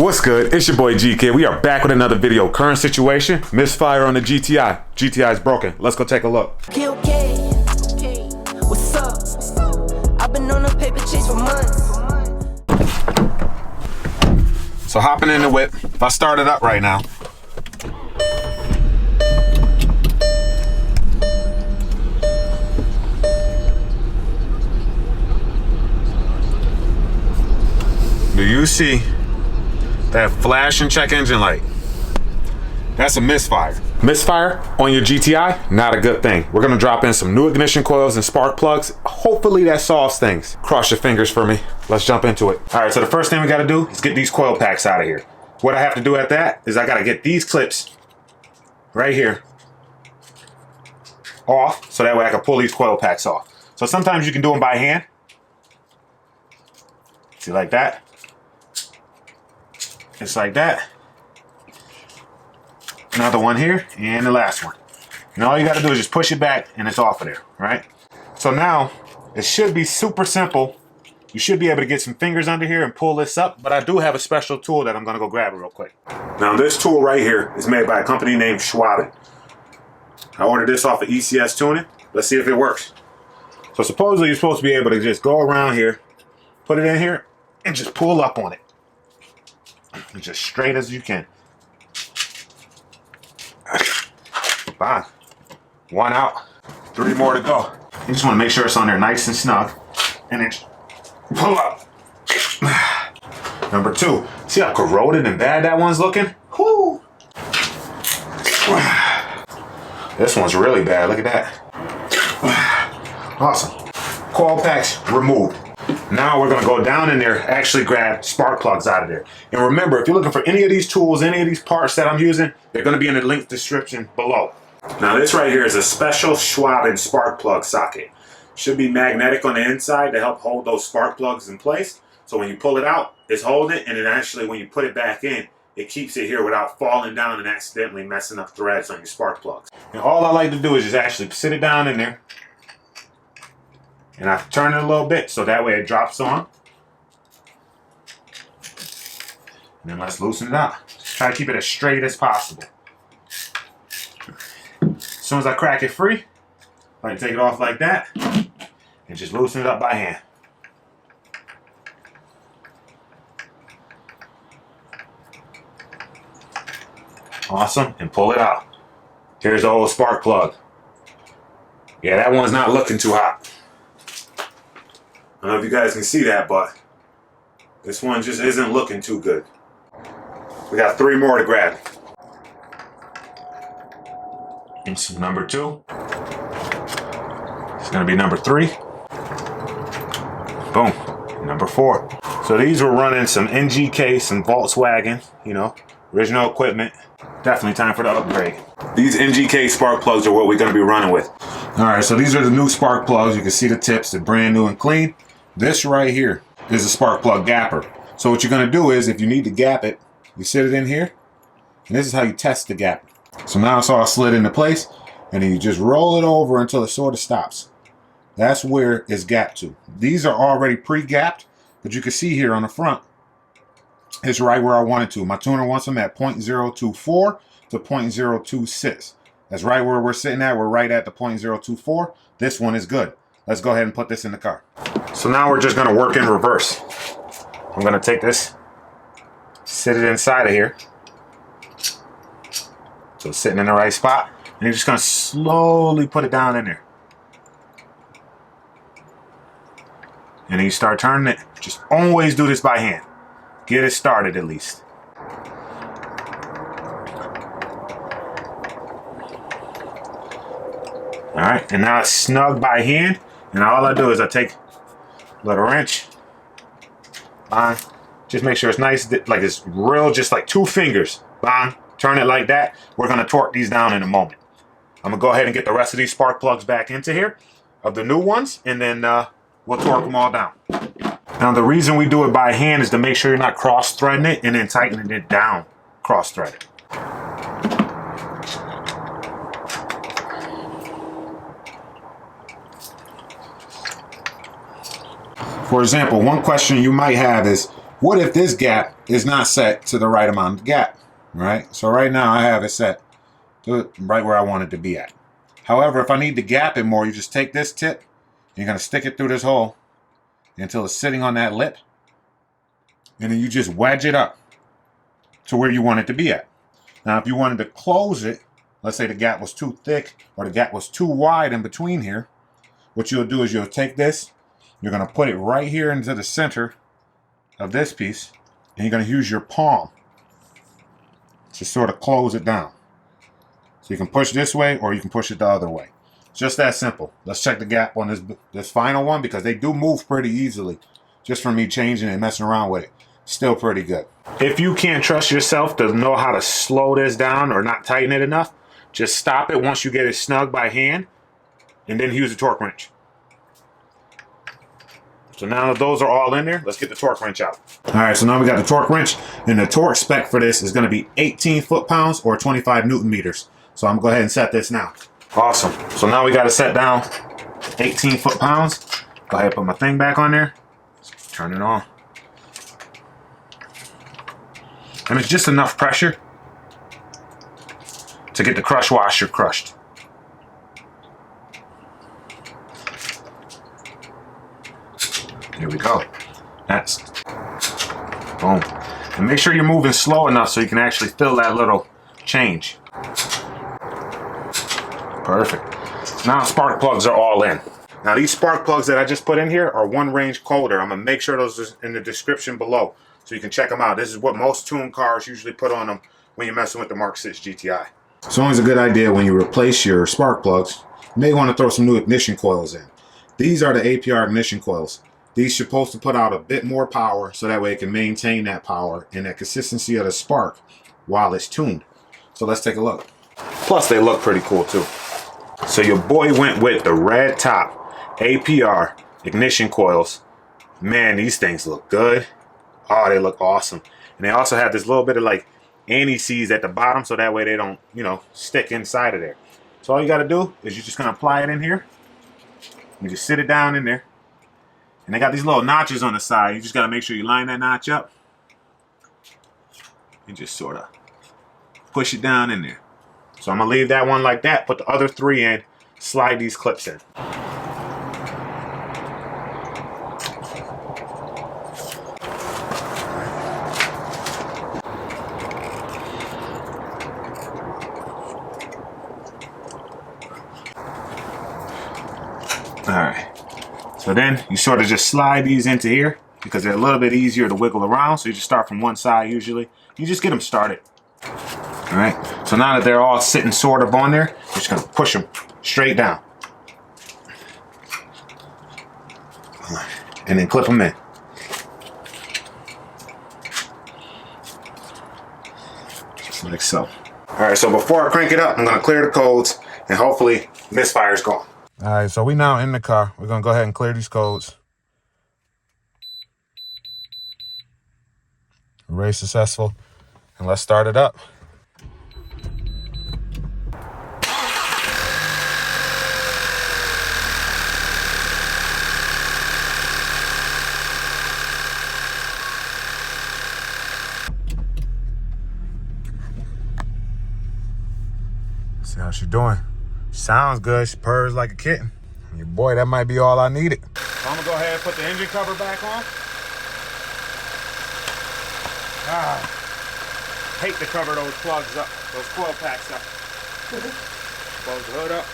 What's good? It's your boy G Kid. We are back with another video. Current situation, misfire on the GTI. GTI is broken. Let's go take a look. Okay. What's up? I've been on a paper chase for months. So hopping in the whip. If I start it up right now. Do you see that flashing check engine light? That's a misfire. Misfire on your GTI, not a good thing. We're gonna drop in some new ignition coils and spark plugs. Hopefully that solves things. Cross your fingers for me. Let's jump into it. All right, so the first thing we gotta do is get these coil packs out of here. What I have to do at that is I gotta get these clips right here off, so that way I can pull these coil packs off. So sometimes you can do them by hand. See, like that. Just like that. Another one here, and the last one. And all you gotta do is just push it back and it's off of there, right? So now, it should be super simple. You should be able to get some fingers under here and pull this up, but I do have a special tool that I'm gonna go grab real quick. Now this tool right here is made by a company named Schwab. I ordered this off of ECS Tuning. Let's see if it works. So supposedly you're supposed to be able to just go around here, put it in here, and just pull up on it. Just straight as you can. Bye. One out. 3 more to go. You just want to make sure it's on there nice and snug. And then pull up. Number 2. See how corroded and bad that one's looking? Whoo! This one's really bad. Look at that. Awesome. Coil packs removed. Now we're going to go down in there, actually grab spark plugs out of there. And remember, if you're looking for any of these tools, any of these parts that I'm using, they're going to be in the link description below. Now this right here is a special Schwab spark plug socket. Should be magnetic on the inside to help hold those spark plugs in place. So when you pull it out, it's holding it, and then actually when you put it back in, it keeps it here without falling down and accidentally messing up threads on your spark plugs. And all I like to do is just actually sit it down in there. And I turn it a little bit so that way it drops on. And then let's loosen it out. Try to keep it as straight as possible. As soon as I crack it free, I can take it off like that and just loosen it up by hand. Awesome, and pull it out. Here's the old spark plug. Yeah, that one's not looking too hot. I don't know if you guys can see that, but this one just isn't looking too good. We got 3 more to grab. And some number 2. It's gonna be number 3. Boom, number 4. So these were running some NGK, some Volkswagen, you know, original equipment. Definitely time for the upgrade. These NGK spark plugs are what we're gonna be running with. All right, so these are the new spark plugs. You can see the tips, they're brand new and clean. This right here is a spark plug gapper. So what you're gonna do is, if you need to gap it, you sit it in here, and this is how you test the gap. So now it's all slid into place, and then you just roll it over until it sort of stops. That's where it's gapped to. These are already pre-gapped, but you can see here on the front, it's right where I want it to. My tuner wants them at 0.024 to 0.026. That's right where we're sitting at. We're right at the 0.024. This one is good. Let's go ahead and put this in the car. So now we're just gonna work in reverse. I'm gonna take this, sit it inside of here. So it's sitting in the right spot. And you're just gonna slowly put it down in there. And then you start turning it. Just always do this by hand. Get it started at least. All right, and now it's snug by hand. And all I do is I take a little wrench, just make sure it's nice, like it's real, just like 2 fingers, turn it like that. We're gonna torque these down in a moment. I'm gonna go ahead and get the rest of these spark plugs back into here, of the new ones, and then we'll torque them all down. Now the reason we do it by hand is to make sure you're not cross-threading it and then tightening it down, cross-threaded. For example, one question you might have is, What if this gap is not set to the right amount of gap, right? So right now I have it set to right where I want it to be at. However, if I need to gap it more, you just take this tip, and you're going to stick it through this hole until it's sitting on that lip, and then you just wedge it up to where you want it to be at. Now, if you wanted to close it, let's say the gap was too thick or the gap was too wide in between here, what you'll do is you'll take this, you're going to put it right here into the center of this piece, and you're going to use your palm to sort of close it down. So you can push this way or you can push it the other way. Just that simple. Let's check the gap on this final one, because they do move pretty easily just from me changing and messing around with it. Still pretty good. If you can't trust yourself to know how to slow this down or not tighten it enough, just stop it once you get it snug by hand and then use a torque wrench. So now that those are all in there, let's get the torque wrench out. All right, so now we got the torque wrench, and the torque spec for this is going to be 18 foot-pounds or 25 Newton meters. So I'm going to go ahead and set this now. Awesome. So now we got it set down 18 foot-pounds. Go ahead and put my thing back on there. Turn it on. And it's just enough pressure to get the crush washer crushed. Here we go. That's boom. And make sure you're moving slow enough so you can actually feel that little change. Perfect. Now spark plugs are all in. Now these spark plugs that I just put in here are 1 range colder. I'm gonna make sure those are in the description below so you can check them out. This is what most tuned cars usually put on them when you're messing with the Mark 6 GTI. It's always a good idea when you replace your spark plugs, you may want to throw some new ignition coils in. These are the APR Ignition Coils. These are supposed to put out a bit more power so that way it can maintain that power and that consistency of the spark while it's tuned. So let's take a look. Plus they look pretty cool too. So your boy went with the red top APR Ignition Coils. Man, these things look good. Oh, they look awesome. And they also have this little bit of like anti-seize at the bottom so that way they don't, you know, stick inside of there. So all you got to do is you're just going to apply it in here. You just sit it down in there. And they got these little notches on the side. You just got to make sure you line that notch up. And just sort of push it down in there. So I'm going to leave that one like that. Put the other 3 in. Slide these clips in. Alright, so then you sort of just slide these into here because they're a little bit easier to wiggle around. So you just start from one side usually. You just get them started. Alright, so now that they're all sitting sort of on there, you're just going to push them straight down. And then clip them in. Just like so. Alright, so before I crank it up, I'm going to clear the codes and hopefully misfire's gone. All right, so we now in the car. We're going to go ahead and clear these codes. Race successful. And let's start it up. See how she's doing. Sounds good. She purrs like a kitten. Your boy, that might be all I needed. So I'm gonna go ahead and put the engine cover back on. Hate to cover those plugs up, those coil packs up. Close the hood up.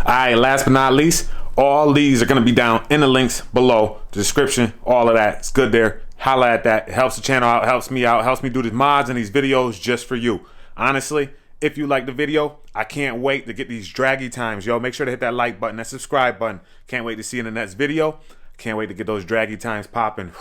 All right, last but not least, all these are gonna be down in the links below, the description, all of that. It's good there. Holla at that. It helps the channel out, helps me out, helps me do these mods and these videos just for you. Honestly, if you like the video, I can't wait to get these draggy times. Yo, make sure to hit that like button, that subscribe button. Can't wait to see you in the next video. Can't wait to get those draggy times popping.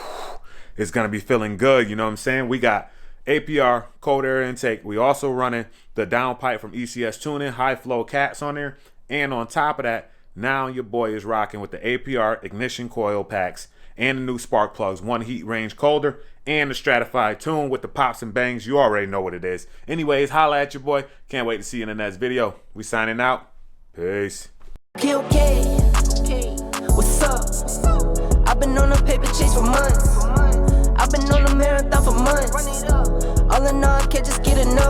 It's going to be feeling good, you know what I'm saying? We got APR cold air intake. We also running the downpipe from ECS Tuning, high flow cats on there. And on top of that, now your boy is rocking with the APR Ignition Coil packs and the new spark plugs, 1 heat range colder, and the stratified tune with the pops and bangs. You already know what it is. Anyways, holla at your boy. Can't wait to see you in the next video. We signing out. Peace. Okay, what's up? I've been on a paper chase for months. I've been on a marathon for months. All in all, I can't just get enough.